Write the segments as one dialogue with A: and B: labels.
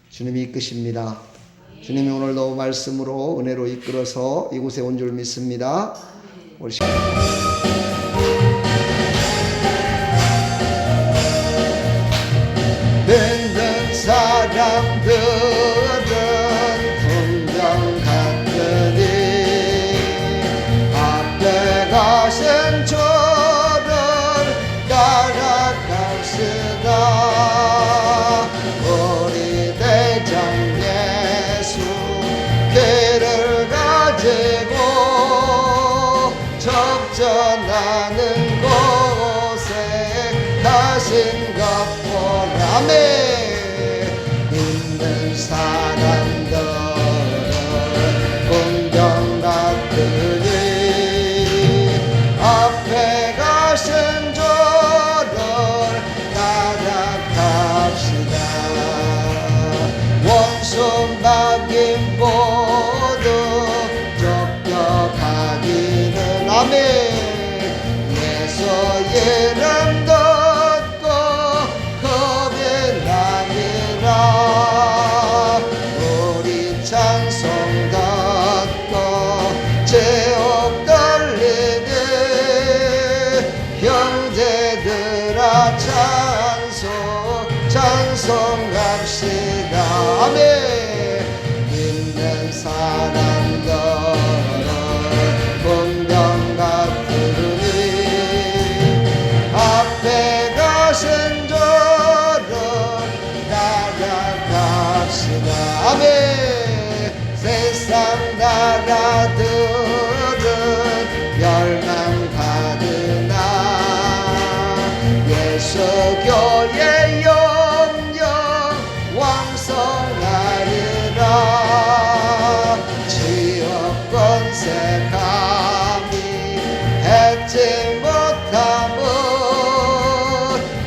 A: 주님이 이끄십니다. 주님이 오늘도 말씀으로 은혜로 이끌어서 이곳에 온 줄 믿습니다. 우리 맨든 사람들은 풍경 같으니 앞에 가신 저를 따라갑시다. 우리 대장 예수 길을 가지고 접전하는 곳에 가신 것 보라매. 있는 사람들은 풍경 같으니 앞에 가신 저를 따라갑시다. 원수 낙인 모두 쫓겨가기는 아멘. 예수 이름 듣고 겁이 나니라. 우리 찬송 듣고 제옥 떨리니 형제들아 찬송합시다. 아멘. 믿는 사람들은 풍경 같으니 앞에 가신 저를 따라갑시다. 아멘. 세상 나라들은 멸망받으나 예수 교회 영영 왕성하리라. 지역 권세 감히 해치 못함은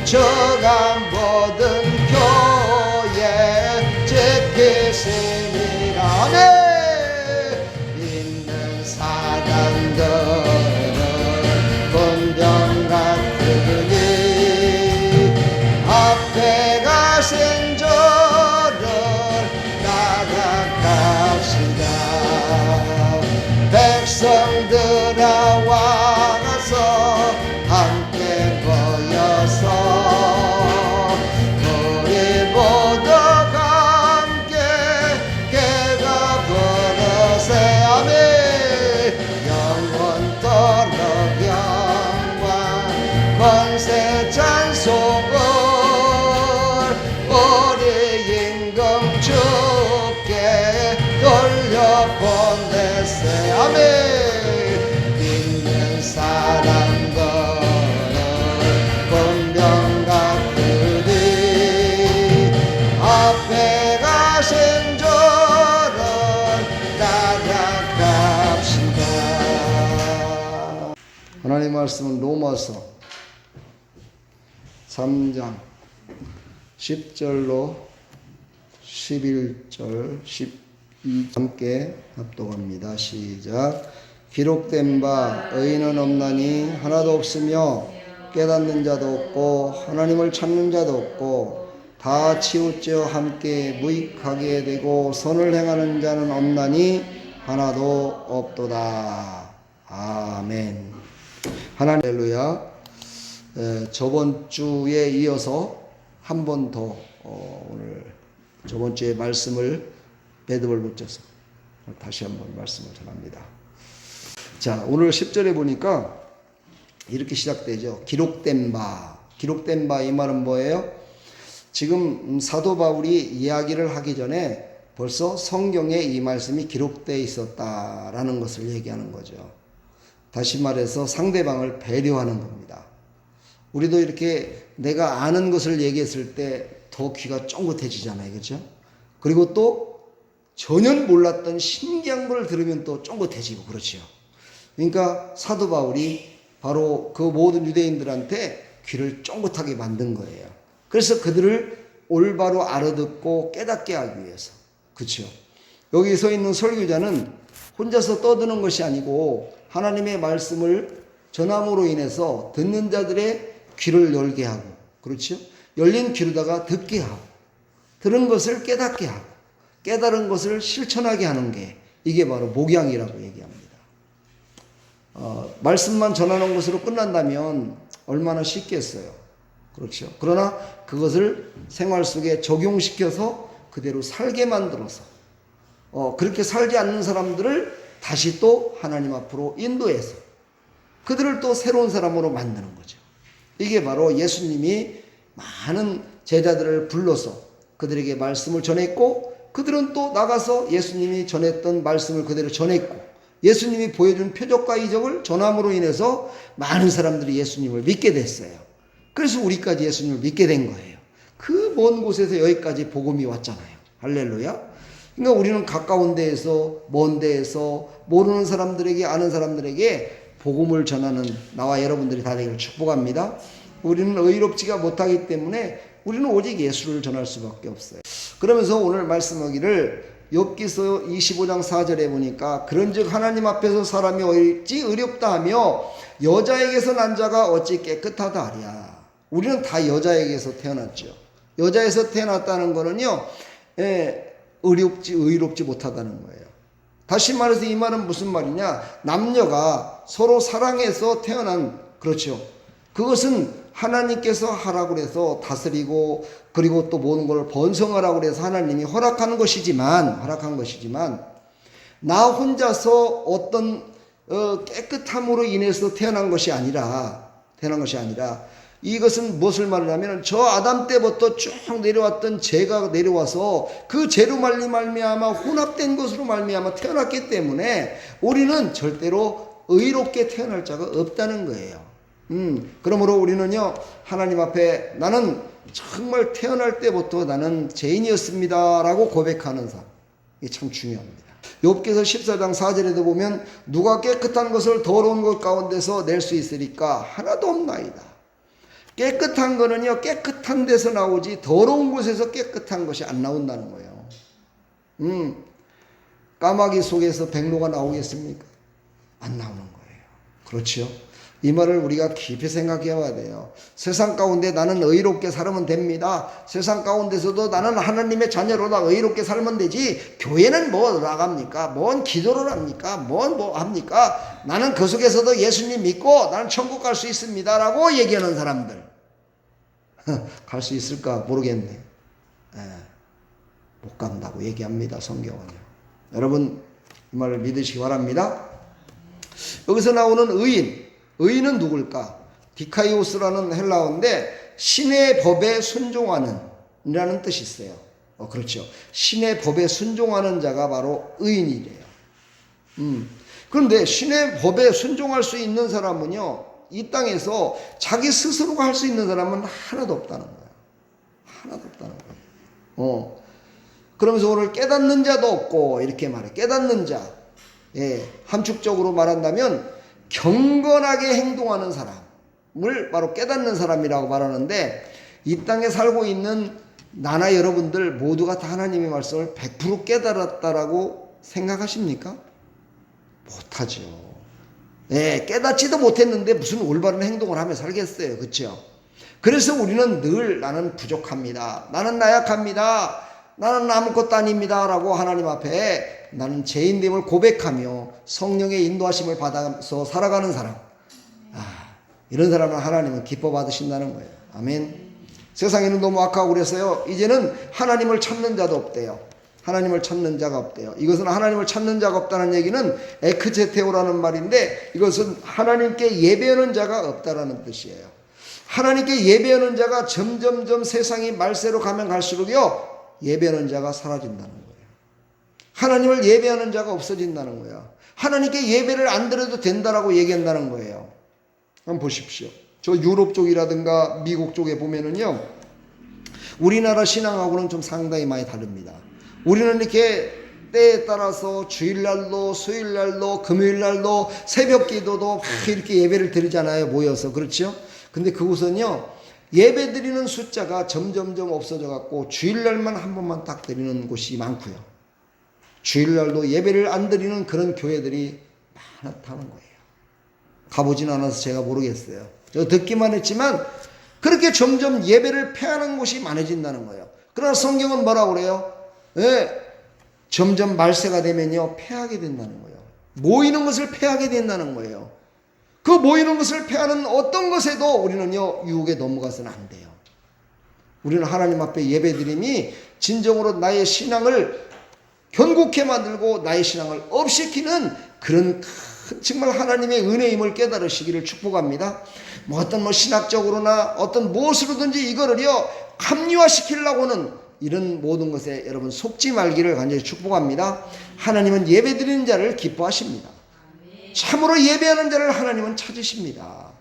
A: 주간 모든 교회 지키시니라. 네. 있는 사람들은 풍경 같으니 앞에 가신 저를 따라갑시다. 백성들아 와서 함께 모여서 우리 모두 함께 개가 부르세. 아멘. 영원토록 영광 권세 찬송을 우리 임금 주께 돌려보내세. 아멘. 믿는 사람들은 분명 같으니 앞에 가신 저를 따라갑시다. 하나님 말씀은 로마서 3장 10절로 11절 12 함께 합독합니다. 시작. 기록된 바 의인은 없나니 하나도 없으며 깨닫는 자도 없고 하나님을 찾는 자도 없고 다 치우쳐 함께 무익하게 되고 선을 행하는 자는 없나니 하나도 없도다. 아멘. 하나님 할렐루야. 저번 주에 이어서 한 번 더 오늘 저번 주에 말씀을 배듭을 붙여서 다시 한번 말씀을 전합니다. 자, 오늘 10절에 보니까 이렇게 시작되죠. 기록된 바. 기록된 바, 이 말은 뭐예요? 지금 사도 바울이 이야기를 하기 전에 벌써 성경에 이 말씀이 기록되어 있었다라는 것을 얘기하는 거죠. 다시 말해서 상대방을 배려하는 겁니다. 우리도 이렇게 내가 아는 것을 얘기했을 때 더 귀가 쫑긋해지잖아요. 그렇죠? 그리고 또 전혀 몰랐던 신기한 걸 들으면 또 쫑긋해지고 그렇죠. 그러니까 사도 바울이 바로 그 모든 유대인들한테 귀를 쫑긋하게 만든 거예요. 그래서 그들을 올바로 알아듣고 깨닫게 하기 위해서. 그렇죠. 여기 서 있는 설교자는 혼자서 떠드는 것이 아니고 하나님의 말씀을 전함으로 인해서 듣는 자들의 귀를 열게 하고, 그렇죠? 열린 귀로다가 듣게 하고, 들은 것을 깨닫게 하고 깨달은 것을 실천하게 하는 게 이게 바로 목양이라고 얘기합니다. 말씀만 전하는 것으로 끝난다면 얼마나 쉽겠어요. 그렇죠. 그러나 그것을 생활 속에 적용시켜서 그대로 살게 만들어서 그렇게 살지 않는 사람들을 다시 또 하나님 앞으로 인도해서 그들을 또 새로운 사람으로 만드는 거죠. 이게 바로 예수님이 많은 제자들을 불러서 그들에게 말씀을 전했고 그들은 또 나가서 예수님이 전했던 말씀을 그대로 전했고 예수님이 보여준 표적과 이적을 전함으로 인해서 많은 사람들이 예수님을 믿게 됐어요. 그래서 우리까지 예수님을 믿게 된 거예요. 그 먼 곳에서 여기까지 복음이 왔잖아요. 할렐루야. 그러니까 우리는 가까운 데에서 먼 데에서 모르는 사람들에게 아는 사람들에게 복음을 전하는 나와 여러분들이 다 되기를 축복합니다. 우리는 의롭지가 못하기 때문에 우리는 오직 예수를 전할 수밖에 없어요. 그러면서 오늘 말씀하기를 욥기서 25장 4절에 보니까 그런즉 하나님 앞에서 사람이 어찌 의롭다 하며 여자에게서 난 자가 어찌 깨끗하다 하랴. 우리는 다 여자에게서 태어났죠. 여자에서 태어났다는 거는요, 의롭지 못하다는 거예요. 다시 말해서 이 말은 무슨 말이냐? 남녀가 서로 사랑해서 태어난, 그렇죠. 그것은 하나님께서 하라고 해서 다스리고 그리고 또 모든 걸 번성하라고 해서 하나님이 허락한 것이지만 나 혼자서 어떤 깨끗함으로 인해서 태어난 것이 아니라 이것은 무엇을 말하냐면 저 아담 때부터 쭉 내려왔던 죄가 내려와서 그 죄로 말미암아 혼합된 것으로 말미암아 태어났기 때문에 우리는 절대로 의롭게 태어날 자가 없다는 거예요. 그러므로 우리는요 하나님 앞에 나는 정말 태어날 때부터 나는 죄인이었습니다 라고 고백하는 삶, 이게 참 중요합니다. 욥기서 14장 4절에도 보면 누가 깨끗한 것을 더러운 것 가운데서 낼 수 있으리까 하나도 없나이다. 깨끗한 거는요 깨끗한 데서 나오지 더러운 곳에서 깨끗한 것이 안 나온다는 거예요. 까마귀 속에서 백로가 나오겠습니까? 안 나오는 거예요. 그렇죠. 이 말을 우리가 깊이 생각해 봐야 돼요. 세상 가운데 나는 의롭게 살면 됩니다. 세상 가운데서도 나는 하나님의 자녀로다 의롭게 살면 되지. 교회는 뭐 나갑니까? 뭔 기도를 합니까? 뭐 합니까? 나는 그 속에서도 예수님 믿고 나는 천국 갈 수 있습니다 라고 얘기하는 사람들 갈 수 있을까 모르겠네. 못 간다고 얘기합니다. 성경은요. 여러분 이 말을 믿으시기 바랍니다. 여기서 나오는 의인은 누굴까? 디카이오스라는 헬라어인데 신의 법에 순종하는 이라는 뜻이 있어요. 그렇죠. 신의 법에 순종하는 자가 바로 의인이래요. 그런데 신의 법에 순종할 수 있는 사람은요 이 땅에서 자기 스스로가 할 수 있는 사람은 하나도 없다는 거예요. 하나도 없다는 거예요. 그러면서 오늘 깨닫는 자도 없고 이렇게 말해. 깨닫는 자, 함축적으로 말한다면 경건하게 행동하는 사람을 바로 깨닫는 사람이라고 말하는데 이 땅에 살고 있는 나나 여러분들 모두가 다 하나님의 말씀을 100% 깨달았다라고 생각하십니까? 못하죠. 깨닫지도 못했는데 무슨 올바른 행동을 하며 살겠어요. 그렇죠? 그래서 우리는 늘 나는 부족합니다. 나는 나약합니다. 나는 아무것도 아닙니다 라고 하나님 앞에 나는 죄인됨을 고백하며 성령의 인도하심을 받아서 살아가는 사람, 이런 사람은 하나님은 기뻐 받으신다는 거예요. 아멘. 세상에는 너무 악하고 그래서요 이제는 하나님을 찾는 자도 없대요. 하나님을 찾는 자가 없대요. 이것은 하나님을 찾는 자가 없다는 얘기는 에크제테오라는 말인데 이것은 하나님께 예배하는 자가 없다라는 뜻이에요. 하나님께 예배하는 자가 점점점 세상이 말세로 가면 갈수록요 예배하는 자가 사라진다는 거예요. 하나님을 예배하는 자가 없어진다는 거예요. 하나님께 예배를 안 드려도 된다라고 얘기한다는 거예요. 한번 보십시오. 저 유럽 쪽이라든가 미국 쪽에 보면은요 우리나라 신앙하고는 좀 상당히 많이 다릅니다. 우리는 이렇게 때에 따라서 주일날도 수요일날도 금요일날도 새벽기도도 막 이렇게 예배를 드리잖아요. 모여서. 그렇죠? 근데 그곳은요 예배 드리는 숫자가 점점점 없어져 갖고 주일날만 한 번만 딱 드리는 곳이 많고요. 주일날도 예배를 안 드리는 그런 교회들이 많다는 거예요. 가보진 않아서 제가 모르겠어요. 저 듣기만 했지만 그렇게 점점 예배를 폐하는 곳이 많아진다는 거예요. 그러나 성경은 뭐라고 그래요? 예, 점점 말세가 되면요 패하게 된다는 거예요. 모이는 것을 패하게 된다는 거예요. 그 모이는 것을 패하는 어떤 것에도 우리는요 유혹에 넘어가서는 안 돼요. 우리는 하나님 앞에 예배드림이 진정으로 나의 신앙을 견고케 만들고 나의 신앙을 업시키는 그런 큰 정말 하나님의 은혜임을 깨달으시기를 축복합니다. 뭐 어떤 신학적으로나 어떤 무엇으로든지 이거를요 합리화시키려고는 이런 모든 것에 여러분 속지 말기를 간절히 축복합니다. 하나님은 예배드리는 자를 기뻐하십니다. 참으로 예배하는 자를 하나님은 찾으십니다.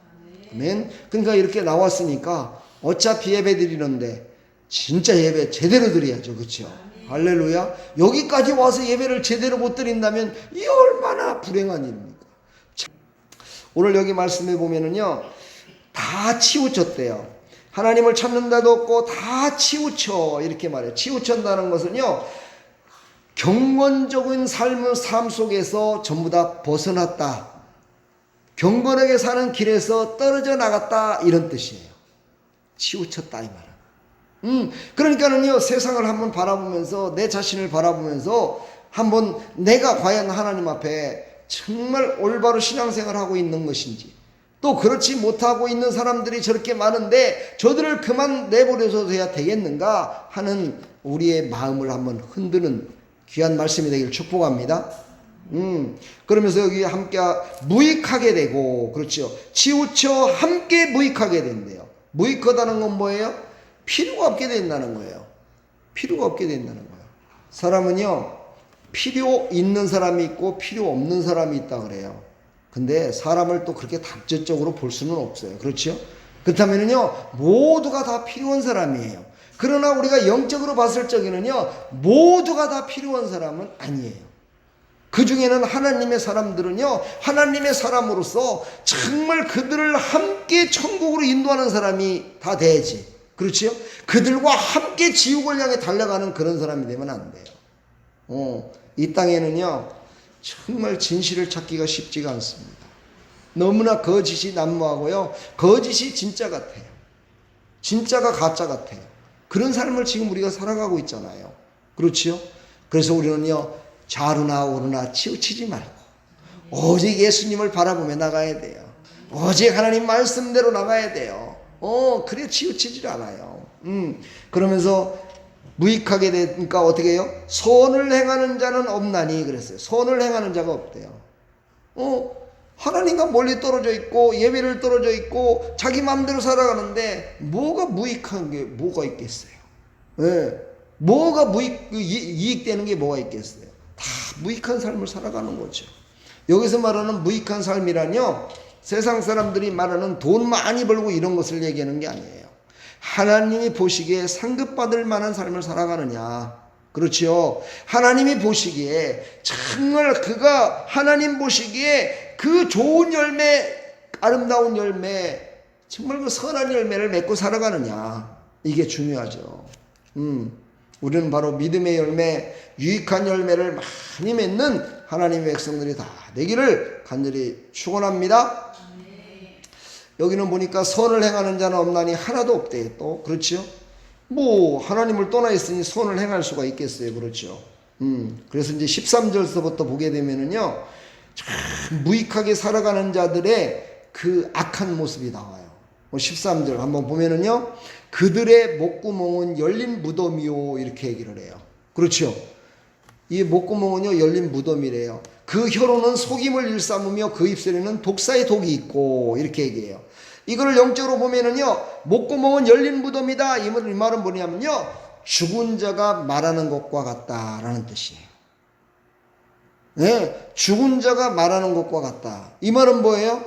A: 아멘. 그러니까 이렇게 나왔으니까 어차피 예배 드리는데 진짜 예배 제대로 드려야죠. 그렇죠? 할렐루야. 여기까지 와서 예배를 제대로 못 드린다면 이 얼마나 불행한 일입니까? 오늘 여기 말씀해 보면은요 다 치우쳤대요. 하나님을 찾는 자도 없고 다 치우쳐 이렇게 말해요. 치우쳤다는 것은요 경건적인 삶 속에서 전부 다 벗어났다. 경건하게 사는 길에서 떨어져 나갔다 이런 뜻이에요. 치우쳤다 이 말은. 그러니까는요 세상을 한번 바라보면서 내 자신을 바라보면서 한번 내가 과연 하나님 앞에 정말 올바로 신앙생활을 하고 있는 것인지 또 그렇지 못하고 있는 사람들이 저렇게 많은데 저들을 그만 내버려둬도 돼야 되겠는가 하는 우리의 마음을 한번 흔드는 귀한 말씀이 되기를 축복합니다. 그러면서 여기 함께 무익하게 되고 그렇죠. 치우쳐 함께 무익하게 된대요. 무익하다는 건 뭐예요? 필요가 없게 된다는 거예요. 필요가 없게 된다는 거예요. 사람은요 필요 있는 사람이 있고 필요 없는 사람이 있다 그래요. 근데 사람을 또 그렇게 단적으로 볼 수는 없어요. 그렇죠? 그렇다면요 모두가 다 필요한 사람이에요. 그러나 우리가 영적으로 봤을 적에는요 모두가 다 필요한 사람은 아니에요. 그 중에는 하나님의 사람들은요 하나님의 사람으로서 정말 그들을 함께 천국으로 인도하는 사람이 다 돼야지. 그렇죠? 그들과 함께 지옥을 향해 달려가는 그런 사람이 되면 안 돼요. 이 땅에는요 정말 진실을 찾기가 쉽지가 않습니다. 너무나 거짓이 난무하고요 거짓이 진짜 같아요. 진짜가 가짜 같아요. 그런 삶을 지금 우리가 살아가고 있잖아요. 그렇지요? 그래서 우리는요 좌루나 우루나 치우치지 말고 오직 예수님을 바라보며 나가야 돼요. 오직 하나님 말씀대로 나가야 돼요. 그래 치우치질 않아요. 그러면서 무익하게 되니까 어떻게 해요? 선을 행하는 자는 없나니 그랬어요. 선을 행하는 자가 없대요. 하나님과 멀리 떨어져 있고 예배를 떨어져 있고 자기 마음대로 살아가는데 뭐가 무익한 게 뭐가 있겠어요? 네. 뭐가 이익되는 게 뭐가 있겠어요? 다 무익한 삶을 살아가는 거죠. 여기서 말하는 무익한 삶이란요 세상 사람들이 말하는 돈 많이 벌고 이런 것을 얘기하는 게 아니에요. 하나님이 보시기에 상급받을 만한 삶을 살아가느냐. 그렇죠. 하나님이 보시기에 정말 그가 하나님 보시기에 그 좋은 열매 아름다운 열매 정말 그 선한 열매를 맺고 살아가느냐. 이게 중요하죠. 우리는 바로 믿음의 열매 유익한 열매를 많이 맺는 하나님의 백성들이 다 되기를 간절히 축원합니다. 여기는 보니까 선을 행하는 자는 없나니 하나도 없대. 또 그렇죠? 뭐 하나님을 떠나 있으니 선을 행할 수가 있겠어요. 그렇죠? 그래서 이제 13절서부터 보게 되면은요 참 무익하게 살아가는 자들의 그 악한 모습이 나와요. 13절 한번 보면은요 그들의 목구멍은 열린 무덤이요 이렇게 얘기를 해요. 그렇죠? 이 목구멍은요 열린 무덤이래요. 그 혀로는 속임을 일삼으며 그 입술에는 독사의 독이 있고 이렇게 얘기해요. 이거를 영적으로 보면은요 목구멍은 열린 무덤이다. 이 말은 뭐냐면요 죽은 자가 말하는 것과 같다라는 뜻이에요. 네, 죽은 자가 말하는 것과 같다. 이 말은 뭐예요?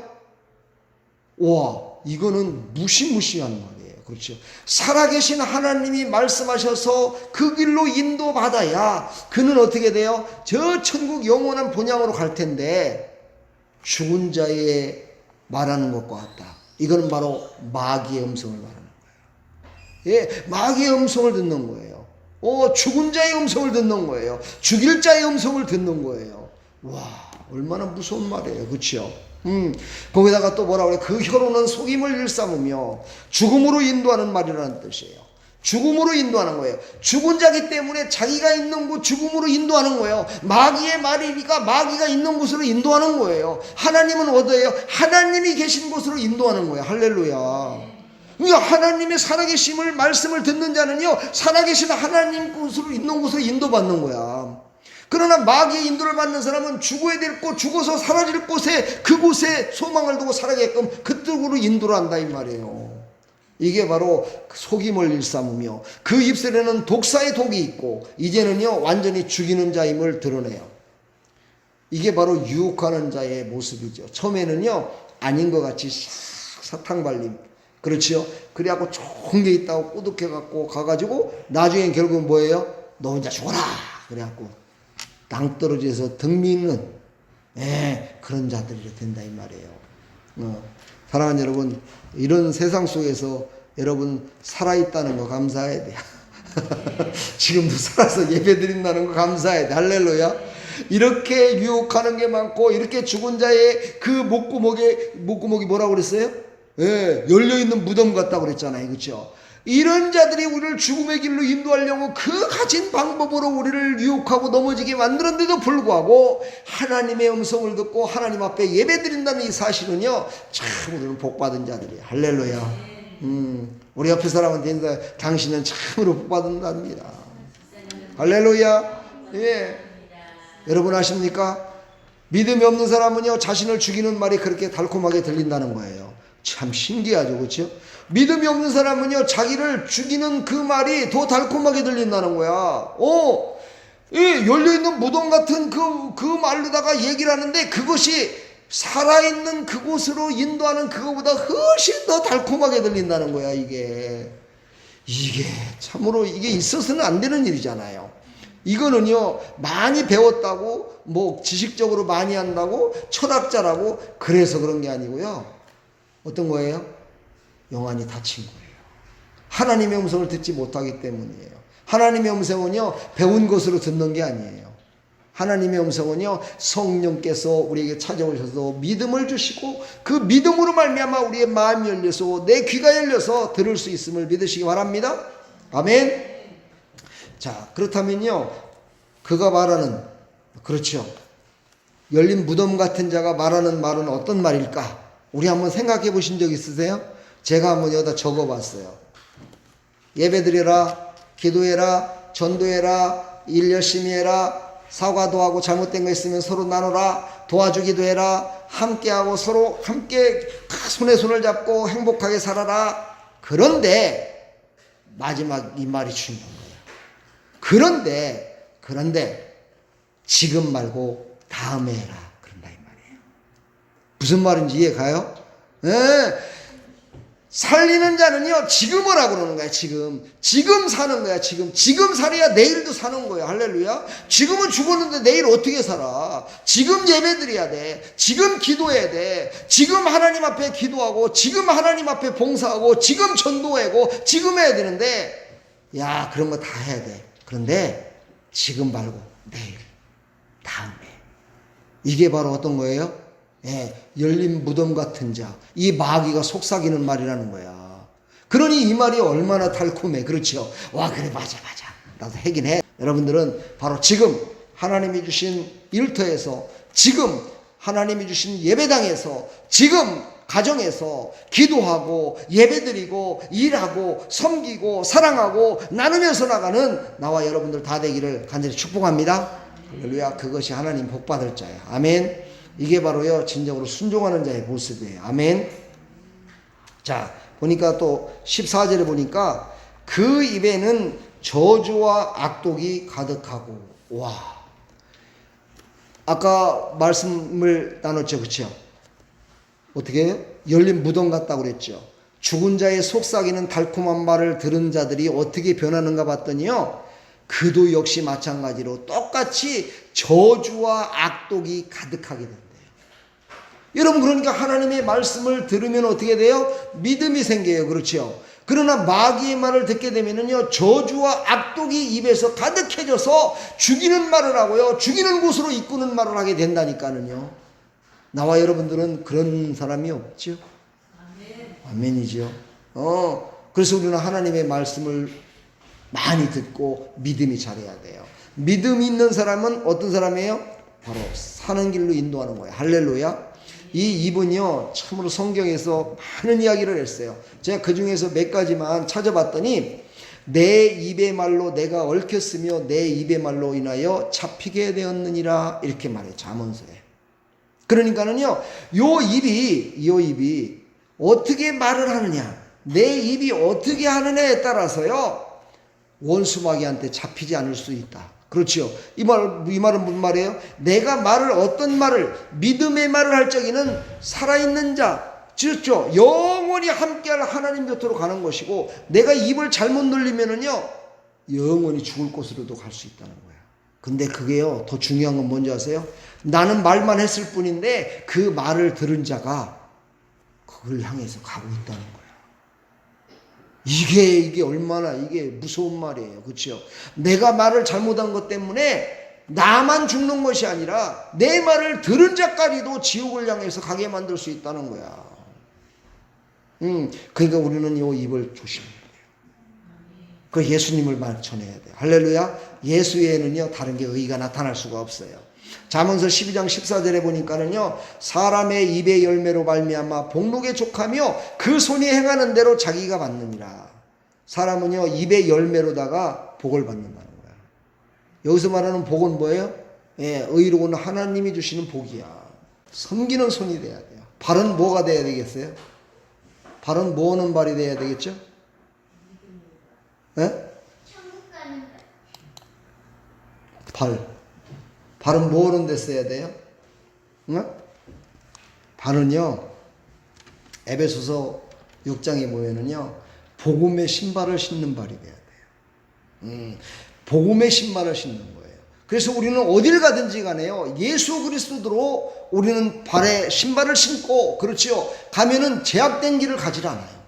A: 와, 이거는 무시무시한 말이에요. 그렇죠? 살아계신 하나님이 말씀하셔서 그 길로 인도받아야 그는 어떻게 돼요? 저 천국 영원한 본향으로 갈 텐데 죽은 자의 말하는 것과 같다. 이거는 바로 마귀의 음성을 말하는 거예요. 예, 마귀의 음성을 듣는 거예요. 죽은 자의 음성을 듣는 거예요. 죽일 자의 음성을 듣는 거예요. 와, 얼마나 무서운 말이에요. 그렇죠? 거기다가 또 뭐라 그래? 그 혀로는 속임을 일삼으며 죽음으로 인도하는 말이라는 뜻이에요. 죽음으로 인도하는 거예요. 죽은 자기 때문에 자기가 있는 곳 죽음으로 인도하는 거예요. 마귀의 말이니까 마귀가 있는 곳으로 인도하는 거예요. 하나님은 어디예요? 하나님이 계신 곳으로 인도하는 거예요. 할렐루야. 그러니까 하나님의 살아계심을 말씀을 듣는 자는요, 살아계신 하나님 곳으로 있는 곳으로 인도받는 거야. 그러나 마귀의 인도를 받는 사람은 죽어야 될 곳, 죽어서 사라질 곳에, 그곳에 소망을 두고 살아게끔 그쪽으로 인도를 한다 이 말이에요. 이게 바로 속임을 일삼으며 그 입술에는 독사의 독이 있고 이제는요 완전히 죽이는 자임을 드러내요. 이게 바로 유혹하는 자의 모습이죠. 처음에는요 아닌 것 같이 사탕발림, 그렇지요. 그래갖고 좋은 게 있다고 꼬득해갖고 가가지고 나중엔 결국은 뭐예요? 너 혼자 죽어라 그래갖고 낭떠러지에서 등 미는 그런 자들이 된다 이 말이에요. 사랑하는 여러분, 이런 세상 속에서 여러분 살아있다는 거 감사해야 돼요. 지금도 살아서 예배 드린다는 거 감사해야 돼. 할렐루야. 이렇게 유혹하는 게 많고 이렇게 죽은 자의 그 목구멍이 뭐라고 그랬어요? 열려있는 무덤 같다고 그랬잖아요. 그렇죠? 이런 자들이 우리를 죽음의 길로 인도하려고 그 가진 방법으로 우리를 유혹하고 넘어지게 만들었는데도 불구하고 하나님의 음성을 듣고 하나님 앞에 예배드린다는 이 사실은요 참 우리는 복받은 자들이에요. 할렐루야. 우리 옆에 사람한테 인사, 당신은 참으로 복받는답니다. 할렐루야. 예. 여러분 아십니까? 믿음이 없는 사람은요 자신을 죽이는 말이 그렇게 달콤하게 들린다는 거예요. 참 신기하죠. 그렇죠? 믿음이 없는 사람은요 자기를 죽이는 그 말이 더 달콤하게 들린다는 거야. 열려있는 무덤 같은 그 말로다가 얘기를 하는데 그것이 살아있는 그곳으로 인도하는 그거보다 훨씬 더 달콤하게 들린다는 거야. 이게 참으로 이게 있어서는 안 되는 일이잖아요. 이거는요 많이 배웠다고 뭐 지식적으로 많이 한다고 철학자라고 그래서 그런 게 아니고요. 어떤 거예요? 영안이 닫힌 거예요. 하나님의 음성을 듣지 못하기 때문이에요. 하나님의 음성은요 배운 것으로 듣는 게 아니에요. 하나님의 음성은요 성령께서 우리에게 찾아오셔서 믿음을 주시고 그 믿음으로 말미암아 우리의 마음이 열려서 내 귀가 열려서 들을 수 있음을 믿으시기 바랍니다. 아멘. 자, 그렇다면요 그가 말하는, 그렇죠, 열린 무덤 같은 자가 말하는 말은 어떤 말일까? 우리 한번 생각해 보신 적 있으세요? 제가 한번 여기다 적어 봤어요. 예배드려라, 기도해라, 전도해라, 일 열심히 해라, 사과도 하고 잘못된 거 있으면 서로 나눠라, 도와주기도 해라, 함께하고 서로 함께 손에 손을 잡고 행복하게 살아라. 그런데 마지막 이 말이 중요한 거예요. 그런데 지금 말고 다음에 해라. 그런다 이 말이에요. 무슨 말인지 이해가요? 살리는 자는요 지금을 하고 그러는 거야. 지금 사는 거야. 지금 살아야 내일도 사는 거야. 할렐루야. 지금은 죽었는데 내일 어떻게 살아? 지금 예배드려야 돼. 지금 기도해야 돼. 지금 하나님 앞에 기도하고 지금 하나님 앞에 봉사하고 지금 전도하고 지금 해야 되는데 야 그런 거 다 해야 돼. 그런데 지금 말고 내일, 다음에. 이게 바로 어떤 거예요? 열린 무덤 같은 자, 이 마귀가 속삭이는 말이라는 거야. 그러니 이 말이 얼마나 달콤해. 그렇죠? 와 그래 맞아 나도 하긴 해. 여러분들은 바로 지금 하나님이 주신 일터에서, 지금 하나님이 주신 예배당에서, 지금 가정에서 기도하고 예배드리고 일하고 섬기고 사랑하고 나누면서 나가는 나와 여러분들 다 되기를 간절히 축복합니다. 할렐루야. 그것이 하나님 복받을 자야. 아멘. 이게 바로요 진정으로 순종하는 자의 모습이에요. 아멘. 자 보니까 또 14절에 보니까 그 입에는 저주와 악독이 가득하고. 와, 아까 말씀을 나눴죠. 그렇죠? 어떻게 해요? 열린 무덤 같다고 그랬죠. 죽은 자의 속삭이는 달콤한 말을 들은 자들이 어떻게 변하는가 봤더니요 그도 역시 마찬가지로 똑같이 저주와 악독이 가득하게 된대요. 여러분 그러니까 하나님의 말씀을 들으면 어떻게 돼요? 믿음이 생겨요. 그렇죠? 그러나 마귀의 말을 듣게 되면은요 저주와 악독이 입에서 가득해져서 죽이는 말을 하고요 죽이는 곳으로 이끄는 말을 하게 된다니까는요. 나와 여러분들은 그런 사람이 없죠. 아멘. 아멘이죠. 그래서 우리는 하나님의 말씀을 많이 듣고 믿음이 잘해야 돼요. 믿음이 있는 사람은 어떤 사람이에요? 바로 사는 길로 인도하는 거예요. 할렐루야. 이분이요 참으로 성경에서 많은 이야기를 했어요. 제가 그 중에서 몇 가지만 찾아봤더니 내 입의 말로 내가 얽혔으며 내 입의 말로 인하여 잡히게 되었느니라 이렇게 말해요. 잠언서에. 그러니까는요 요 입이 어떻게 말을 하느냐, 내 입이 어떻게 하느냐에 따라서요 원수마귀한테 잡히지 않을 수 있다. 그렇죠. 이 말은 무슨 말이에요? 내가 어떤 말을, 믿음의 말을 할 적에는 살아있는 자, 그렇죠. 영원히 함께할 하나님 곁으로 가는 것이고, 내가 입을 잘못 놀리면은요, 영원히 죽을 곳으로도 갈 수 있다는 거예요. 근데 그게요, 더 중요한 건 뭔지 아세요? 나는 말만 했을 뿐인데, 그 말을 들은 자가 그걸 향해서 가고 있다는 거예요. 이게 얼마나 이게 무서운 말이에요. 그렇죠? 내가 말을 잘못한 것 때문에 나만 죽는 것이 아니라 내 말을 들은 자까지도 지옥을 향해서 가게 만들 수 있다는 거야. 그러니까 우리는 이 입을 조심해야 돼요. 그 예수님을 말 전해야 돼요. 할렐루야. 예수 외에는요 다른 게 의가 나타날 수가 없어요. 잠언서 12장 14절에 보니까는요 사람의 입의 열매로 말미암아 복록에 족하며 그 손이 행하는 대로 자기가 받느니라. 사람은요 입의 열매로다가 복을 받는다는 거야. 여기서 말하는 복은 뭐예요? 예, 의로운 하나님이 주시는 복이야. 섬기는 손이 돼야 돼요. 발은 뭐가 돼야 되겠어요? 발은 뭐 하는 발이 돼야 되겠죠? 예? 발은 뭐 하는 데 써야 돼요? 응? 발은요 에베소서 6장에 보면은요 복음의 신발을 신는 발이 돼야 돼요. 복음의 신발을 신는 거예요. 그래서 우리는 어딜 가든지 간에요 예수 그리스도로 우리는 발에 신발을 신고, 그렇지요, 가면은 제약된 길을 가지 않아요.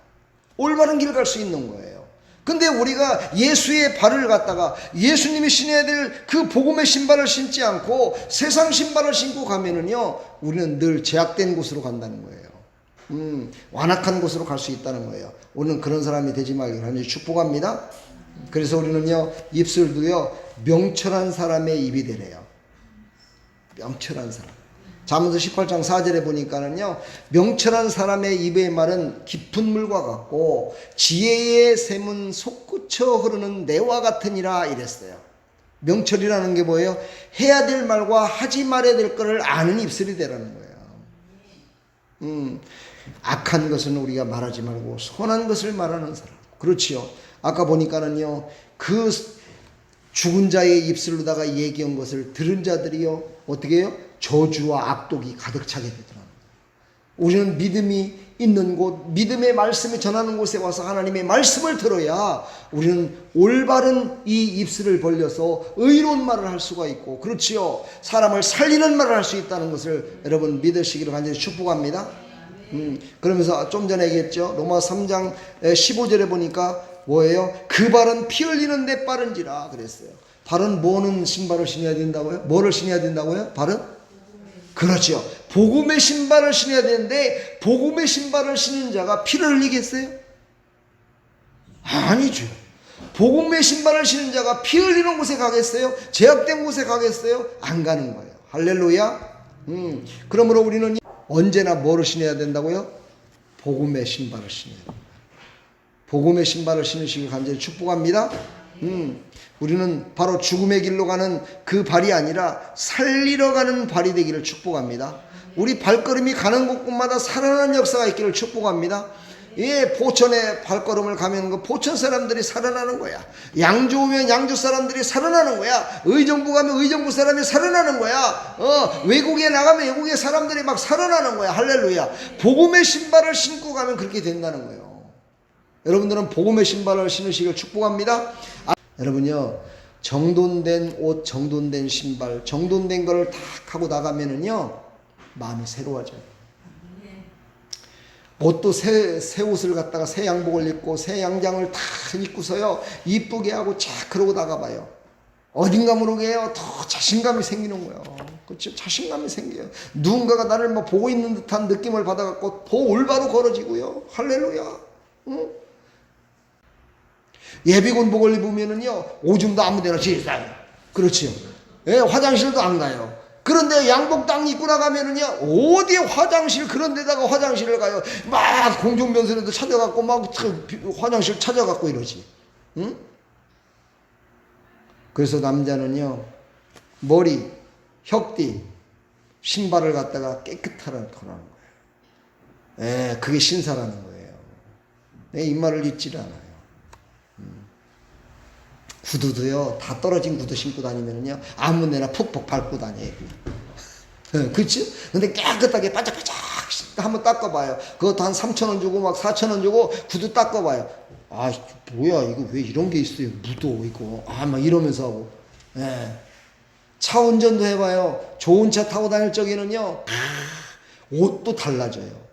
A: 올바른 길을 갈 수 있는 거예요. 근데 우리가 예수의 발을 갖다가 예수님이 신어야 될 그 복음의 신발을 신지 않고 세상 신발을 신고 가면은요 우리는 늘 제약된 곳으로 간다는 거예요. 완악한 곳으로 갈 수 있다는 거예요. 우리는 그런 사람이 되지 말기를 하나님 축복합니다. 그래서 우리는요 입술도요 명철한 사람의 입이 되래요. 명철한 사람. 잠언서 18장 4절에 보니까는요 명철한 사람의 입의 말은 깊은 물과 같고 지혜의 샘은 솟구쳐 흐르는 내와 같으니라 이랬어요. 명철이라는 게 뭐예요? 해야 될 말과 하지 말아야 될 것을 아는 입술이 되라는 거예요. 악한 것은 우리가 말하지 말고 선한 것을 말하는 사람. 그렇지요. 아까 보니까는요 그 죽은 자의 입술로다가 얘기한 것을 들은 자들이요 어떻게 해요? 저주와 악독이 가득 차게 되더라고요. 우리는 믿음이 있는 곳, 믿음의 말씀이 전하는 곳에 와서 하나님의 말씀을 들어야 우리는 올바른 이 입술을 벌려서 의로운 말을 할 수가 있고, 그렇지요, 사람을 살리는 말을 할 수 있다는 것을 여러분 믿으시기를 간절히 축복합니다. 그러면서 좀 전에 얘기했죠. 로마 3장 15절에 보니까 뭐예요? 그 발은 피 흘리는 데 빠른지라 그랬어요. 발은 뭐는 신발을 신어야 된다고요? 뭐를 신어야 된다고요? 발은? 그렇죠. 복음의 신발을 신어야 되는데 복음의 신발을 신는 자가 피를 흘리겠어요? 아니죠. 복음의 신발을 신는 자가 피 흘리는 곳에 가겠어요? 제약된 곳에 가겠어요? 안 가는 거예요. 할렐루야. 그러므로 우리는 언제나 뭐를 신어야 된다고요? 복음의 신발을 신어야 됩니다. 복음의 신발을 신으시길 간절히 축복합니다. 우리는 바로 죽음의 길로 가는 그 발이 아니라 살리러 가는 발이 되기를 축복합니다. 우리 발걸음이 가는 곳곳마다 살아나는 역사가 있기를 축복합니다. 예, 포천에 발걸음을 가면 그 포천 사람들이 살아나는 거야. 양주 오면 양주 사람들이 살아나는 거야. 의정부 가면 의정부 사람이 살아나는 거야. 외국에 나가면 외국의 사람들이 막 살아나는 거야. 할렐루야. 복음의 신발을 신고 가면 그렇게 된다는 거예요. 여러분들은 복음의 신발을 신으시길 축복합니다. 여러분요, 정돈된 옷, 정돈된 신발, 정돈된 거를 다 하고 나가면은요 마음이 새로워져요. 옷도 새 옷을 갖다가 새 양복을 입고 새 양장을 다 입고서요 이쁘게 하고 쫙 그러고 나가봐요. 어딘가 모르게요 더 자신감이 생기는 거예요. 그렇죠? 자신감이 생겨요. 누군가가 나를 뭐 보고 있는 듯한 느낌을 받아갖고 더 올바로 걸어지고요. 할렐루야. 예비군복을 입으면은요, 오줌도 아무 데나 지어요. 그렇죠. 예, 화장실도 안 가요. 그런데 양복도 안 입고 나가면은요, 어디 화장실 그런 데다가 화장실을 가요. 막 공중변선에도 찾아갖고 막 화장실 찾아갖고 이러지. 응? 그래서 남자는요, 머리, 혁띠, 신발을 갖다가 깨끗하라는 거예요. 예, 그게 신사라는 거예요. 내 입말을 잊질 않아요. 구두도요, 다 떨어진 구두 신고 다니면요, 아무 데나 푹푹 밟고 다녀요. 그치? 근데 깨끗하게 반짝반짝 한번 닦아봐요. 그것도 한 3,000원 주고 막 4,000원 주고 구두 닦아봐요. 아, 뭐야, 이거 왜 이런 게 있어요? 묻어, 이거. 아, 막 이러면서 하고. 예. 차 운전도 해봐요. 좋은 차 타고 다닐 적에는요, 옷도 달라져요.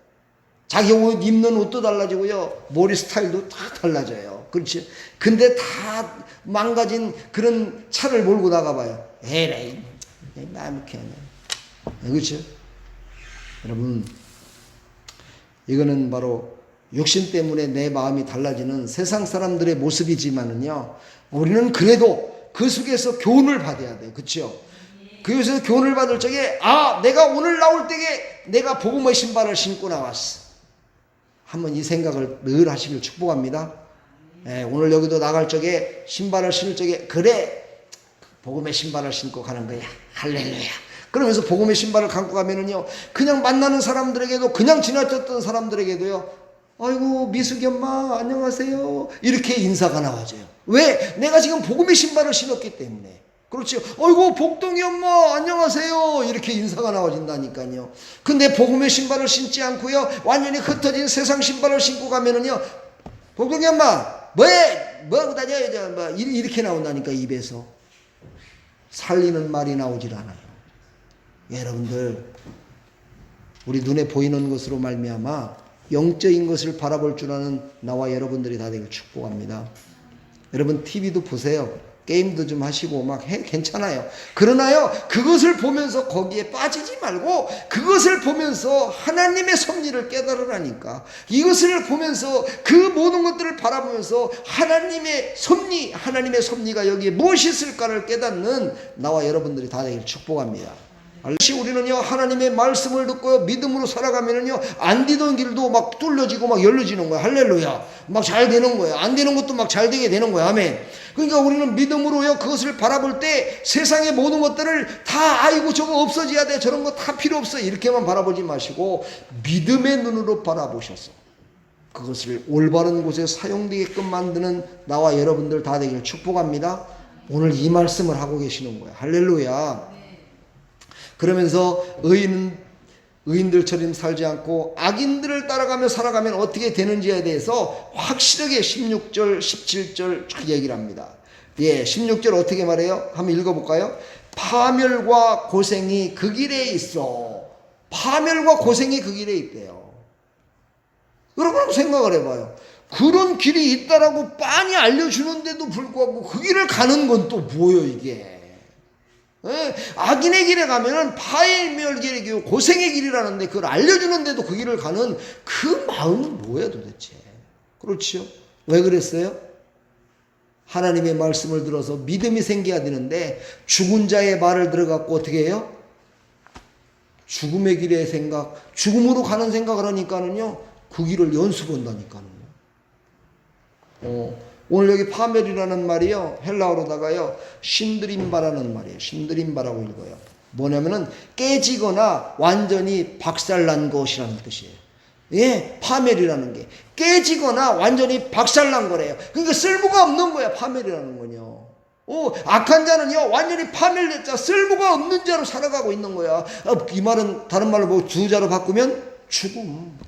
A: 자기 옷 입는 옷도 달라지고요, 머리 스타일도 다 달라져요. 그렇지? 근데 다 망가진 그런 차를 몰고 나가봐요. 에라이, 마음 이렇게 하네. 그렇죠? 여러분, 이거는 바로 육신 때문에 내 마음이 달라지는 세상 사람들의 모습이지만은요, 우리는 그래도 그 속에서 교훈을 받아야 돼요. 그렇죠? 그래서 교훈을 받을 적에, 아, 내가 오늘 나올 때에 내가 복음의 신발을 신고 나왔어. 한번 이 생각을 늘 하시길 축복합니다. 예, 오늘 여기도 나갈 적에 신발을 신을 적에, 그래, 복음의 신발을 신고 가는 거야. 할렐루야. 그러면서 복음의 신발을 갖고 가면은요, 그냥 만나는 사람들에게도, 그냥 지나쳤던 사람들에게도요, 아이고 미숙이 엄마 안녕하세요, 이렇게 인사가 나와져요. 왜? 내가 지금 복음의 신발을 신었기 때문에. 그렇죠. 아이고 복동이 엄마 안녕하세요, 이렇게 인사가 나와진다니까요. 근데 복음의 신발을 신지 않고요, 완전히 흩어진 세상 신발을 신고 가면은요, 복동이 엄마 뭐 하고 다녀요, 뭐 이렇게 나온다니까. 입에서 살리는 말이 나오질 않아요. 여러분들, 우리 눈에 보이는 것으로 말미암아 영적인 것을 바라볼 줄 아는 나와 여러분들이 다 되길 축복합니다. 여러분, TV도 보세요. 게임도 좀 하시고 막 괜찮아요. 그러나요, 그것을 보면서 거기에 빠지지 말고 그것을 보면서 하나님의 섭리를 깨달으라니까. 이것을 보면서 그 모든 것들을 바라보면서 하나님의 섭리가 여기에 무엇이 있을까를 깨닫는 나와 여러분들이 다 되길 축복합니다. 우리는요, 하나님의 말씀을 듣고 믿음으로 살아가면은요, 안 되던 길도 막 뚫려지고 막 열려지는 거야. 할렐루야. 막 잘 되는 거야. 안 되는 것도 막 잘 되게 되는 거야. 아멘. 그러니까 우리는 믿음으로요, 그것을 바라볼 때 세상의 모든 것들을 다, 아이고 저거 없어져야 돼, 저런 거 다 필요 없어, 이렇게만 바라보지 마시고 믿음의 눈으로 바라보셔서 그것을 올바른 곳에 사용되게끔 만드는 나와 여러분들 다 되길 축복합니다. 오늘 이 말씀을 하고 계시는 거야. 할렐루야. 그러면서 의인들처럼 살지 않고 악인들을 따라가며 살아가면 어떻게 되는지에 대해서 확실하게 16절, 17절 쫙 얘기를 합니다. 예, 16절 어떻게 말해요? 한번 읽어볼까요? 파멸과 고생이 그 길에 있어. 파멸과 고생이 그 길에 있대요. 여러분 한번 생각을 해봐요. 그런 길이 있다라고 빤히 알려주는데도 불구하고 그 길을 가는 건 또 뭐예요, 이게? 악인의 길에 가면은 파멸의 길이고 고생의 길이라는데 그걸 알려주는데도 그 길을 가는 그 마음은 뭐예요 도대체? 그렇죠? 왜 그랬어요? 하나님의 말씀을 들어서 믿음이 생겨야 되는데 죽은 자의 말을 들어갖고 어떻게 해요? 죽음의 길의 생각, 죽음으로 가는 생각을 하니까는요, 그 길을 연수본다니까요. 오늘 여기 파멸이라는 말이요, 헬라어로다가요, 신드림바라는 말이에요. 신드림바라고 읽어요. 뭐냐면은 깨지거나 완전히 박살난 것이라는 뜻이에요. 예, 파멸이라는 게 깨지거나 완전히 박살난 거래요. 그러니까 쓸모가 없는 거야, 파멸이라는 건요. 악한 자는요, 완전히 파멸됐자 쓸모가 없는 자로 살아가고 있는 거야. 이 말은 다른 말로 뭐 두 자로 바꾸면 죽음.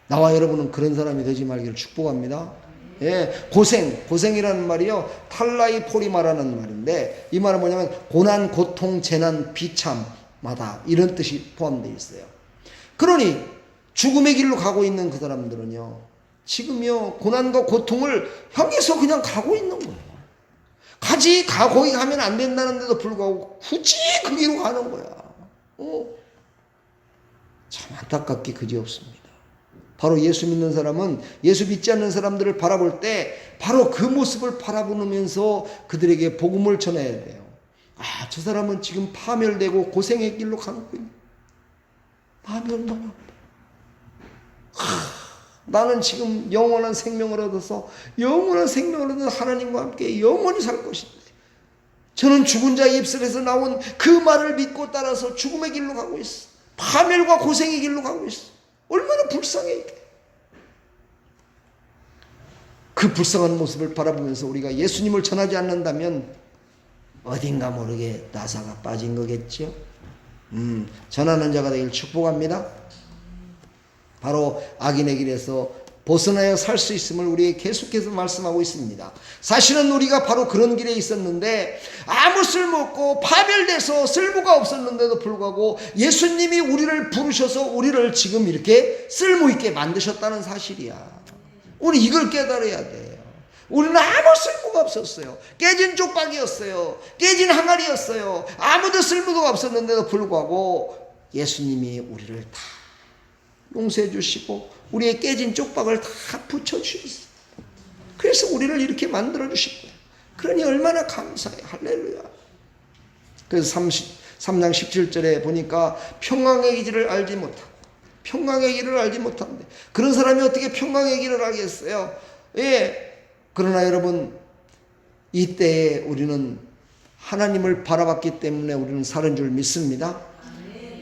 A: 나와 여러분은 그런 사람이 되지 말기를 축복합니다. 예, 고생이라는 말이요, 탈라이 포리마라는 말인데, 이 말은 뭐냐면 고난, 고통, 재난, 비참마다 이런 뜻이 포함되어 있어요. 그러니 죽음의 길로 가고 있는 그 사람들은요, 지금요 고난과 고통을 향해서 그냥 가고 있는 거예요. 거기 가면 안 된다는데도 불구하고 굳이 그 길로 가는 거야. 참 안타깝게 그지없습니다. 바로 예수 믿는 사람은 예수 믿지 않는 사람들을 바라볼 때 바로 그 모습을 바라보면서 그들에게 복음을 전해야 돼요. 아, 저 사람은 지금 파멸되고 고생의 길로 가고 있네. 파멸만. 나는 지금 영원한 생명을 얻어서 하나님과 함께 영원히 살 것인데, 저는 죽은 자의 입술에서 나온 그 말을 믿고 따라서 죽음의 길로 가고 있어. 파멸과 고생의 길로 가고 있어. 얼마나 불쌍해 이게. 그 불쌍한 모습을 바라보면서 우리가 예수님을 전하지 않는다면 어딘가 모르게 나사가 빠진 거겠죠. 전하는 자가 되길 축복합니다. 바로 악인의 길에서 벗어나야 살 수 있음을 우리에게 계속해서 말씀하고 있습니다. 사실은 우리가 바로 그런 길에 있었는데 아무 쓸모없고 파멸돼서 쓸모가 없었는데도 불구하고 예수님이 우리를 부르셔서 우리를 지금 이렇게 쓸모있게 만드셨다는 사실이야. 우리 이걸 깨달아야 돼요. 우리는 아무 쓸모가 없었어요. 깨진 쪽박이었어요. 깨진 항아리였어요. 아무도 쓸모가 없었는데도 불구하고 예수님이 우리를 다 용서해 주시고 우리의 깨진 쪽박을 다 붙여주셨어요. 그래서 우리를 이렇게 만들어 주신 거예요. 그러니 얼마나 감사해. 할렐루야. 그래서 3장 17절에 보니까 평강의 길을 알지 못하고 평강의 길을 알지 못한대. 그런 사람이 어떻게 평강의 길을 알겠어요? 예. 그러나 여러분, 이때에 우리는 하나님을 바라봤기 때문에 우리는 사는 줄 믿습니다.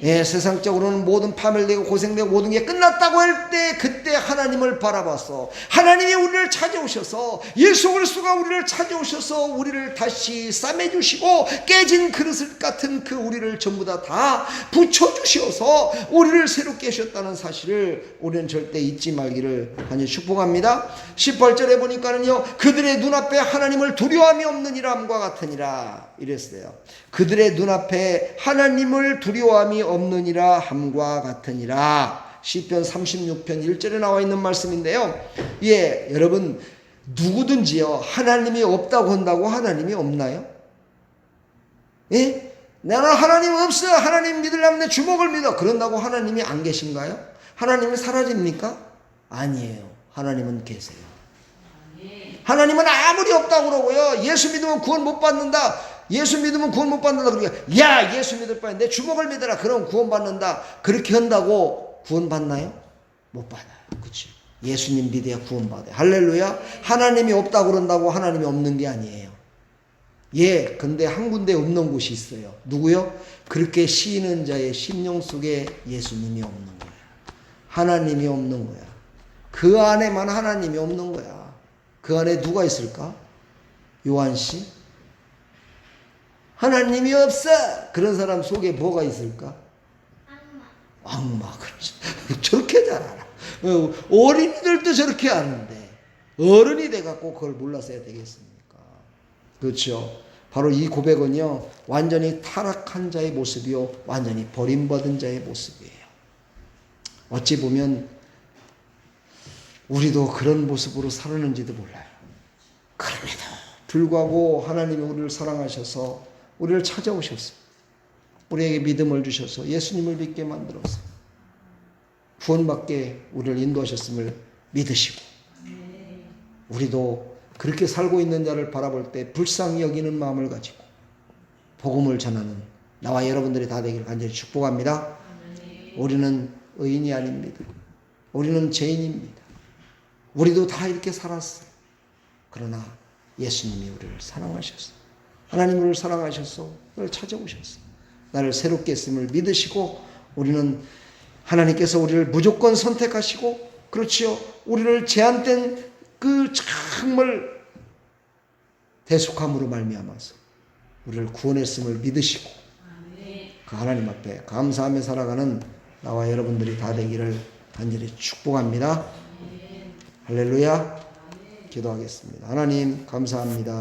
A: 예, 세상적으로는 모든 파멸되고 고생되고 모든 게 끝났다고 할 때 그때 하나님을 바라봐서 하나님이 우리를 찾아오셔서 예수 그리스도가 우리를 찾아오셔서 우리를 다시 싸매주시고 깨진 그릇 같은 그 우리를 전부 다 붙여주셔서 우리를 새롭게 하셨다는 사실을 우리는 절대 잊지 말기를 간절히 축복합니다. 18절에 보니까는요, 그들의 눈앞에 하나님을 두려움이 없느니라 함과 같으니라 이랬어요. 그들의 눈앞에 하나님을 두려움이 없느니라 함과 같으니라. 시편 36편 1절에 나와 있는 말씀인데요. 예, 여러분, 누구든지요 하나님이 없다고 한다고 하나님이 없나요? 예? 나는 하나님 없어. 하나님 믿으려면 내 주먹을 믿어. 그런다고 하나님이 안 계신가요? 하나님이 사라집니까? 아니에요. 하나님은 계세요. 하나님은 아무리 없다고 그러고요, 예수 믿으면 구원 못 받는다, 예수 믿으면 구원 못 받는다 그러니까 야, 예수 믿을 바에 내 주먹을 믿어라, 그럼 구원 받는다, 그렇게 한다고 구원 받나요? 못 받아요. 그렇죠? 예수님 믿어야 구원 받아요. 할렐루야. 하나님이 없다고 그런다고 하나님이 없는 게 아니에요. 예, 근데 한 군데 없는 곳이 있어요. 누구요? 그렇게 시인은 자의 심령 속에 예수님이 없는 거예요. 하나님이 없는 거야. 그 안에만 하나님이 없는 거야. 그 안에 누가 있을까? 요한씨? 하나님이 없어. 그런 사람 속에 뭐가 있을까? 악마. 그렇지. 저렇게 잘 알아. 어린이들도 저렇게 아는데 어른이 돼갖고 그걸 몰랐어야 되겠습니까? 그렇죠. 바로 이 고백은요, 완전히 타락한 자의 모습이요, 완전히 버림받은 자의 모습이에요. 어찌 보면 우리도 그런 모습으로 살았는지도 몰라요. 그럼에도 불구하고 하나님이 우리를 사랑하셔서 우리를 찾아오셨어요. 우리에게 믿음을 주셔서 예수님을 믿게 만들어서 구원받게 우리를 인도하셨음을 믿으시고, 우리도 그렇게 살고 있는 자를 바라볼 때 불쌍히 여기는 마음을 가지고 복음을 전하는 나와 여러분들이 다 되기를 간절히 축복합니다. 우리는 의인이 아닙니다. 우리는 죄인입니다. 우리도 다 이렇게 살았어요. 그러나 예수님이 우리를 사랑하셨어요. 하나님 우리를 사랑하셔서 우리를 찾아오셨어요. 나를 새롭게 했음을 믿으시고, 우리는 하나님께서 우리를 무조건 선택하시고, 그렇지요, 우리를 제한된 그 정말 대속함으로 말미암아서 우리를 구원했음을 믿으시고, 그 하나님 앞에 감사하며 살아가는 나와 여러분들이 다 되기를 간절히 축복합니다. 할렐루야. 기도하겠습니다. 하나님 감사합니다.